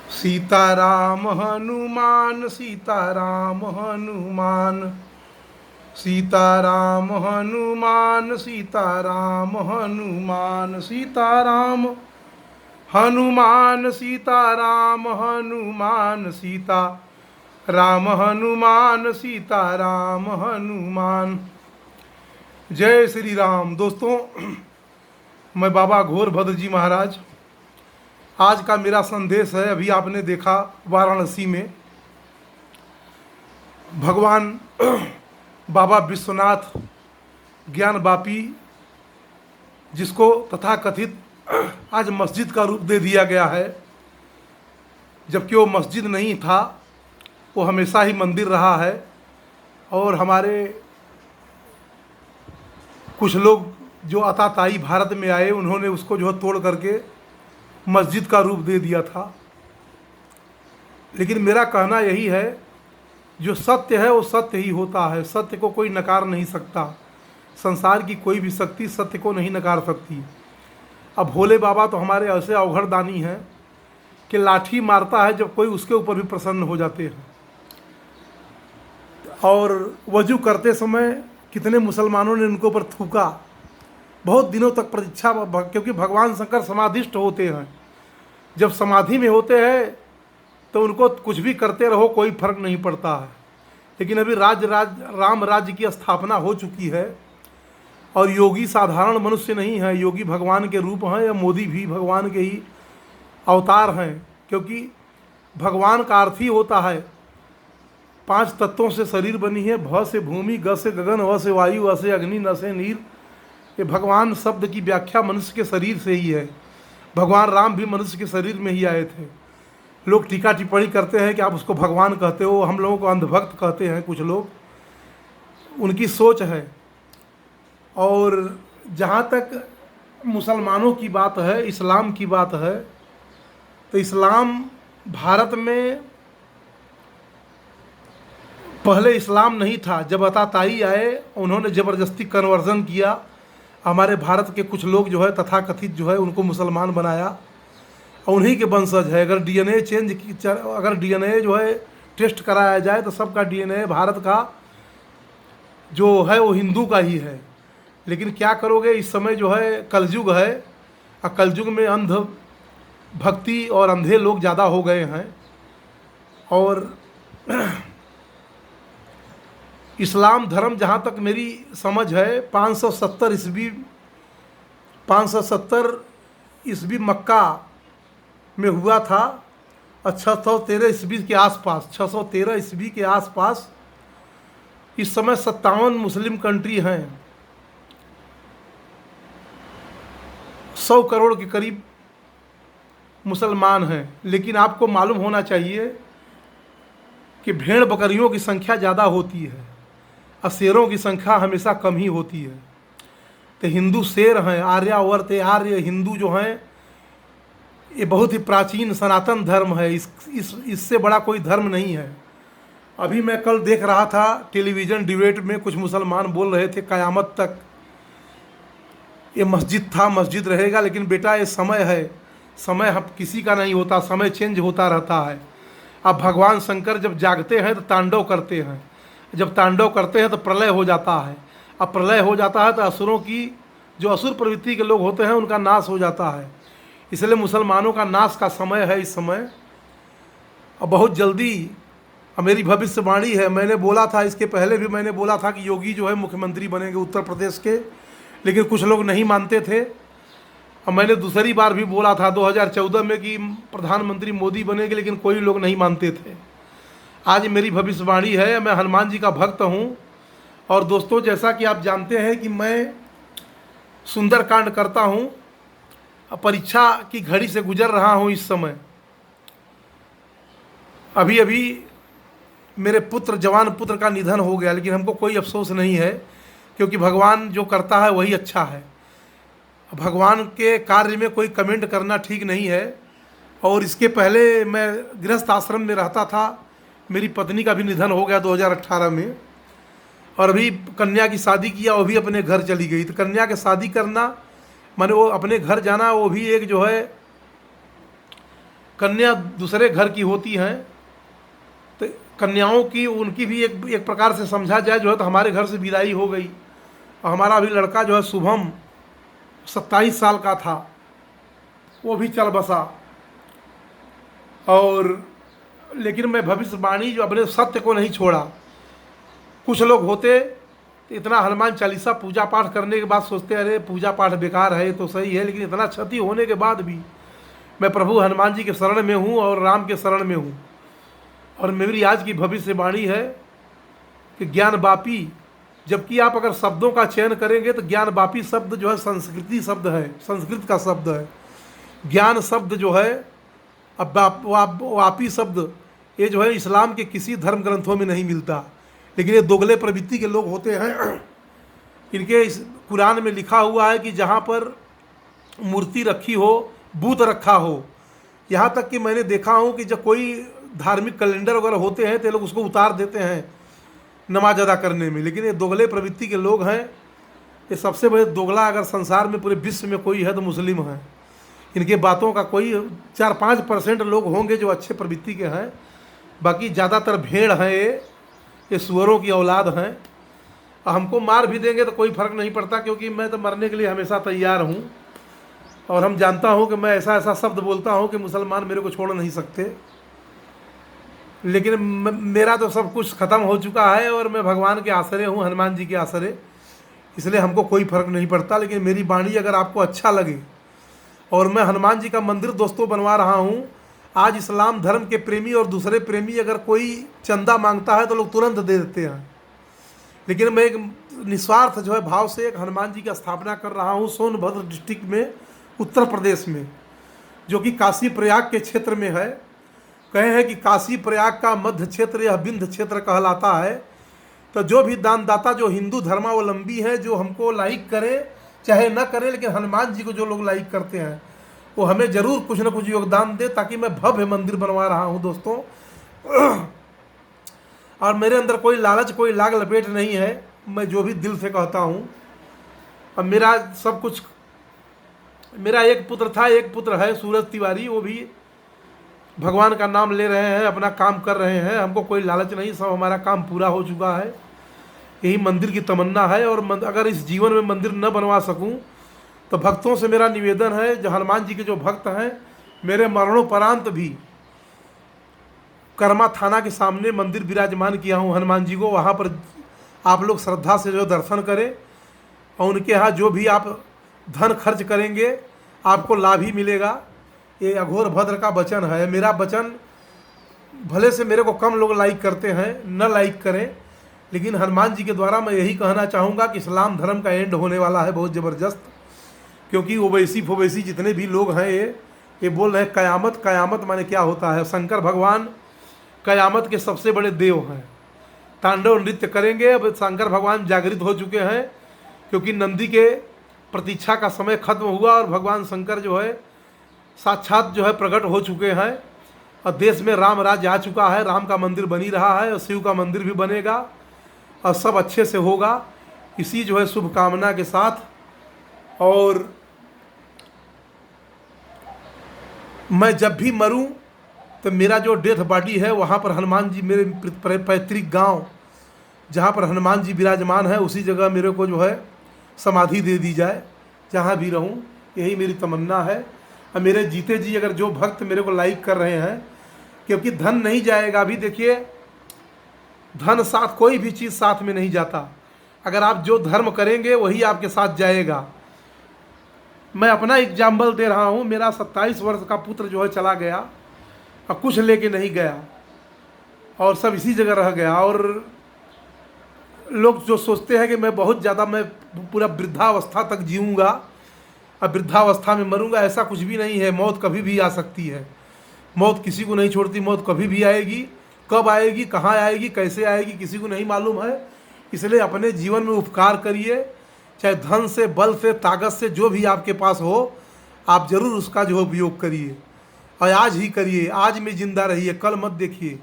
सीताराम हनुमान सीताराम हनुमान सीताराम हनुमान सीताराम हनुमान सीताराम हनुमान सीताराम हनुमान सीता राम हनुमान सीताराम हनुमान। जय श्री राम। दोस्तों, मैं बाबा घोर भद्र जी महाराज। आज का मेरा संदेश है, अभी आपने देखा वाराणसी में भगवान बाबा विश्वनाथ ज्ञान वापी, जिसको तथाकथित आज मस्जिद का रूप दे दिया गया है, जबकि वो मस्जिद नहीं था, वो हमेशा ही मंदिर रहा है। और हमारे कुछ लोग जो अताताई भारत में आए, उन्होंने उसको जो है तोड़ करके मस्जिद का रूप दे दिया था। लेकिन मेरा कहना यही है, जो सत्य है वो सत्य ही होता है, सत्य को कोई नकार नहीं सकता। संसार की कोई भी शक्ति सत्य को नहीं नकार सकती। अब भोले बाबा तो हमारे ऐसे अवघड़ दानी हैं कि लाठी मारता है जब कोई, उसके ऊपर भी प्रसन्न हो जाते हैं। और वजू करते समय कितने मुसलमानों ने उनके ऊपर थूका, बहुत दिनों तक प्रतीक्षा, क्योंकि भगवान शंकर समाधिष्ट होते हैं। जब समाधि में होते हैं तो उनको कुछ भी करते रहो, कोई फर्क नहीं पड़ता है। लेकिन अभी राम राज्य की स्थापना हो चुकी है, और योगी साधारण मनुष्य नहीं है, योगी भगवान के रूप हैं, या मोदी भी भगवान के ही अवतार हैं। क्योंकि भगवान का अर्थ ही होता है, 5 तत्वों से शरीर बनी है, भ से भूमि, ग से गगन, व से वायु, अ से अग्नि, न से नीर। ये भगवान शब्द की व्याख्या मनुष्य के शरीर से ही है। भगवान राम भी मनुष्य के शरीर में ही आए थे। लोग टीका टिप्पणी करते हैं कि आप उसको भगवान कहते हो, हम लोगों को अंधभक्त कहते हैं कुछ लोग, उनकी सोच है। और जहाँ तक मुसलमानों की बात है, इस्लाम की बात है, तो इस्लाम भारत में पहले इस्लाम नहीं था। जब अताताई आए, उन्होंने ज़बरदस्ती कन्वर्जन किया। हमारे भारत के कुछ लोग जो है तथाकथित जो है उनको मुसलमान बनाया, और उन्हीं के वंशज है। अगर डीएनए चेंज की, अगर डीएनए जो है टेस्ट कराया जाए तो सबका डीएनए भारत का जो है वो हिंदू का ही है। लेकिन क्या करोगे, इस समय जो है कलयुग है, और कलयुग में अंध भक्ति और अंधे लोग ज़्यादा हो गए हैं। और इस्लाम धर्म, जहाँ तक मेरी समझ है, 570 ईस्वी मक्का में हुआ था, और 613 ईस्वी के आसपास, 613 ईस्वी के आसपास। इस समय 57 मुस्लिम कंट्री हैं, 100 करोड़ के करीब मुसलमान हैं। लेकिन आपको मालूम होना चाहिए कि भेड़ बकरियों की संख्या ज़्यादा होती है, और शेरों की संख्या हमेशा कम ही होती है। तो हिंदू शेर हैं, आर्यावर्त आर्य हिंदू जो हैं, ये बहुत ही प्राचीन सनातन धर्म है। इससे बड़ा कोई धर्म नहीं है। अभी मैं कल देख रहा था टेलीविज़न डिबेट में, कुछ मुसलमान बोल रहे थे क़यामत तक ये मस्जिद था, मस्जिद रहेगा। लेकिन बेटा, ये समय है, समय हम किसी का नहीं होता, समय चेंज होता रहता है। अब भगवान शंकर जब जागते हैं तो तांडव करते हैं, जब तांडव करते हैं तो प्रलय हो जाता है। अब प्रलय हो जाता है तो असुरों की, जो असुर प्रवृत्ति के लोग होते हैं, उनका नाश हो जाता है। इसलिए मुसलमानों का नाश का समय है इस समय, और बहुत जल्दी। मेरी भविष्यवाणी है, मैंने बोला था, इसके पहले भी मैंने बोला था कि योगी जो है मुख्यमंत्री बनेंगे उत्तर प्रदेश के, लेकिन कुछ लोग नहीं मानते थे। और मैंने दूसरी बार भी बोला था 2014 में कि प्रधानमंत्री मोदी बनेंगे, लेकिन कोई लोग नहीं मानते थे। आज मेरी भविष्यवाणी है। मैं हनुमान जी का भक्त हूँ। और दोस्तों, जैसा कि आप जानते हैं कि मैं सुंदरकांड करता हूँ, परीक्षा की घड़ी से गुजर रहा हूँ इस समय। अभी अभी मेरे पुत्र, जवान पुत्र का निधन हो गया, लेकिन हमको कोई अफसोस नहीं है, क्योंकि भगवान जो करता है वही अच्छा है। भगवान के कार्य में कोई कमेंट करना ठीक नहीं है। और इसके पहले मैं गृहस्थ आश्रम में रहता था, मेरी पत्नी का भी निधन हो गया 2018 में। और अभी कन्या की शादी किया, वो भी अपने घर चली गई। तो कन्या के शादी करना माने वो अपने घर जाना, वो भी एक जो है कन्या दूसरे घर की होती हैं, तो कन्याओं की उनकी भी एक प्रकार से समझा जाए जो है, तो हमारे घर से विदाई हो गई। और हमारा अभी लड़का जो है शुभम 27 साल का था, वो भी चल बसा। और लेकिन मैं भविष्यवाणी जो अपने सत्य को नहीं छोड़ा। कुछ लोग होते तो इतना हनुमान चालीसा पूजा पाठ करने के बाद सोचते अरे पूजा पाठ बेकार है, तो सही है, लेकिन इतना क्षति होने के बाद भी मैं प्रभु हनुमान जी के शरण में हूँ और राम के शरण में हूँ। और मेरी आज की भविष्यवाणी है कि ज्ञान वापी, जबकि आप अगर शब्दों का चयन करेंगे तो ज्ञान वापी शब्द जो है संस्कृति शब्द है, संस्कृत का शब्द है। ज्ञान शब्द जो है अब वापी शब्द ये जो है इस्लाम के किसी धर्म ग्रंथों में नहीं मिलता, लेकिन ये दोगले प्रवृत्ति के लोग होते हैं। इनके इस कुरान में लिखा हुआ है कि जहाँ पर मूर्ति रखी हो, बूत रखा हो, यहाँ तक कि मैंने देखा हूँ कि जब कोई धार्मिक कैलेंडर वगैरह होते हैं तो लोग उसको उतार देते हैं नमाज अदा करने में। लेकिन ये दोगले प्रवृत्ति के लोग हैं। ये सबसे बड़े दोगला अगर संसार में पूरे विश्व में कोई है तो मुस्लिम हैं। इनके बातों का कोई 4-5% लोग होंगे जो अच्छे प्रवृत्ति के हैं, बाकी ज़्यादातर भेड़ हैं, ये सुअरों की औलाद हैं। हमको मार भी देंगे तो कोई फ़र्क नहीं पड़ता, क्योंकि मैं तो मरने के लिए हमेशा तैयार हूँ। और हम जानता हूँ कि मैं ऐसा ऐसा शब्द बोलता हूँ कि मुसलमान मेरे को छोड़ नहीं सकते। लेकिन मेरा तो सब कुछ ख़त्म हो चुका है और मैं भगवान के आसरे हूँ, हनुमान जी के आसरे, इसलिए हमको कोई फ़र्क नहीं पड़ता। लेकिन मेरी वाणी अगर आपको अच्छा लगे, और मैं हनुमान जी का मंदिर दोस्तों बनवा रहा हूँ। आज इस्लाम धर्म के प्रेमी और दूसरे प्रेमी अगर कोई चंदा मांगता है तो लोग तुरंत दे देते हैं, लेकिन मैं एक निस्वार्थ जो है भाव से एक हनुमान जी की स्थापना कर रहा हूँ सोनभद्र डिस्ट्रिक्ट में, उत्तर प्रदेश में, जो कि काशी प्रयाग के क्षेत्र में है। कहे हैं कि काशी प्रयाग का मध्य क्षेत्र यह विंध्य क्षेत्र कहलाता है। तो जो भी दानदाता जो हिंदू धर्मावलंबी हैं, जो हमको लाइक करे चाहे न करे, लेकिन हनुमान जी को जो लोग लाइक करते हैं वो हमें ज़रूर कुछ न कुछ योगदान दे, ताकि मैं भव्य मंदिर बनवा रहा हूँ दोस्तों। और मेरे अंदर कोई लालच, कोई लाग लपेट नहीं है, मैं जो भी दिल से कहता हूँ। अब मेरा सब कुछ, मेरा एक पुत्र था, एक पुत्र है सूरज तिवारी, वो भी भगवान का नाम ले रहे हैं, अपना काम कर रहे हैं। हमको कोई लालच नहीं, सब हमारा काम पूरा हो चुका है। यही मंदिर की तमन्ना है। और अगर इस जीवन में मंदिर न बनवा सकूं तो भक्तों से मेरा निवेदन है, जो हनुमान जी के जो भक्त हैं, मेरे मरणोपरांत भी कर्मा थाना के सामने मंदिर विराजमान किया हूं हनुमान जी को। वहां पर आप लोग श्रद्धा से जो दर्शन करें, और उनके यहाँ जो भी आप धन खर्च करेंगे आपको लाभ ही मिलेगा। ये अघोर भद्र का वचन है। मेरा वचन भले से मेरे को कम लोग लाइक करते हैं, न लाइक करें, लेकिन हनुमान जी के द्वारा मैं यही कहना चाहूँगा कि इस्लाम धर्म का एंड होने वाला है बहुत ज़बरदस्त। क्योंकि ओवैसी फोवैसी जितने भी लोग हैं ये बोल रहे हैं क़यामत। क़यामत माने क्या होता है? शंकर भगवान क़यामत के सबसे बड़े देव हैं, तांडव नृत्य करेंगे। अब शंकर भगवान जागृत हो चुके हैं, क्योंकि नंदी के प्रतीक्षा का समय खत्म हुआ और भगवान शंकर जो है साक्षात जो है प्रकट हो चुके हैं। और देश में राम राज्य आ चुका है, राम का मंदिर बनी रहा है और शिव का मंदिर भी बनेगा और सब अच्छे से होगा। इसी जो है शुभकामना के साथ, और मैं जब भी मरूं तो मेरा जो डेथ बॉडी है वहाँ पर हनुमान जी, मेरे पैतृक गांव जहाँ पर हनुमान जी विराजमान है, उसी जगह मेरे को जो है समाधि दे दी जाए, जहाँ भी रहूं। यही मेरी तमन्ना है। और मेरे जीते जी अगर जो भक्त मेरे को लाइक कर रहे हैं, क्योंकि धन नहीं जाएगा। अभी देखिए, धन साथ, कोई भी चीज़ साथ में नहीं जाता। अगर आप जो धर्म करेंगे वही आपके साथ जाएगा। मैं अपना एग्जाम्पल दे रहा हूँ। मेरा 27 वर्ष का पुत्र जो है चला गया और कुछ लेके नहीं गया, और सब इसी जगह रह गया। और लोग जो सोचते हैं कि मैं बहुत ज़्यादा, मैं पूरा वृद्धावस्था तक जीऊँगा और वृद्धावस्था में मरूंगा, ऐसा कुछ भी नहीं है। मौत कभी भी आ सकती है। मौत किसी को नहीं छोड़ती, मौत कभी भी आएगी। कब आएगी, कहाँ आएगी, कैसे आएगी, किसी को नहीं मालूम है। इसलिए अपने जीवन में उपकार करिए, चाहे धन से, बल से, ताकत से, जो भी आपके पास हो, आप ज़रूर उसका जो उपयोग करिए। और आज ही करिए, आज में ज़िंदा रहिए, कल मत देखिए।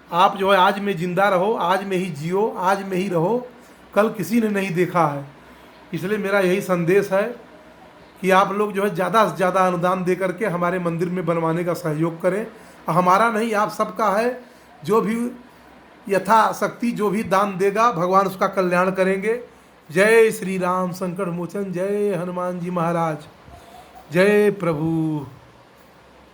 आप जो है आज में ज़िंदा रहो, आज में ही जियो, आज में ही रहो, कल किसी ने नहीं देखा है। इसलिए मेरा यही संदेश है। कि आप लोग जो है ज़्यादा से ज़्यादा अनुदान दे करके हमारे मंदिर में बनवाने का सहयोग करें। हमारा नहीं, आप सबका है। जो भी यथाशक्ति जो भी दान देगा भगवान उसका कल्याण करेंगे। जय श्री राम संकट मोचन, जय हनुमान जी महाराज, जय प्रभु।